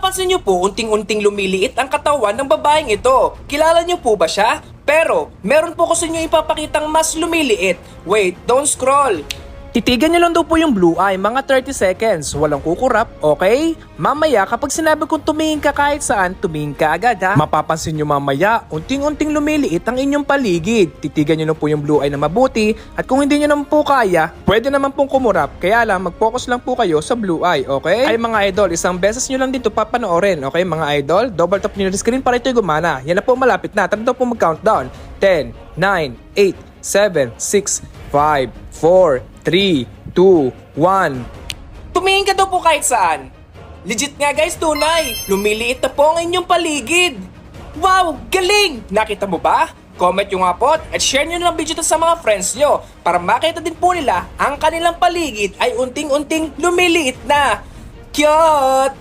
Mapapansin niyo po unting-unting lumiliit ang katawan ng babaeng ito. Kilala niyo po ba siya? Pero, meron po ko sa inyo ipapakitang mas lumiliit. Wait, don't scroll. Titigan nyo lang daw po yung blue eye, mga 30 seconds. Walang kukurap, okay? Mamaya, kapag sinabi kong tumingin ka kahit saan, tumingin ka agad ha. Mapapansin nyo mamaya, unting-unting lumiliit ang inyong paligid. Titigan nyo lang po yung blue eye na mabuti. At kung hindi nyo naman po kaya, pwede naman pong kumurap. Kaya lang, mag-focus lang po kayo sa blue eye, okay? Ay mga idol, isang beses nyo lang dito papanoorin, okay mga idol? Double tap nyo na screen para ito'y gumana. Yan na po, malapit na. Tara daw po mag-countdown. 10, 9, 8, 7, 6, 5, 4, 3, 2, 1. Tumingin ka daw po kahit saan. Legit nga guys, tunay. Lumiliit na po ang inyong paligid. Wow, galing! Nakita mo ba? Comment nyo nga po at share nyo ng video to sa mga friends nyo para makita din po nila ang kanilang paligid ay unting-unting lumiliit na. Cute!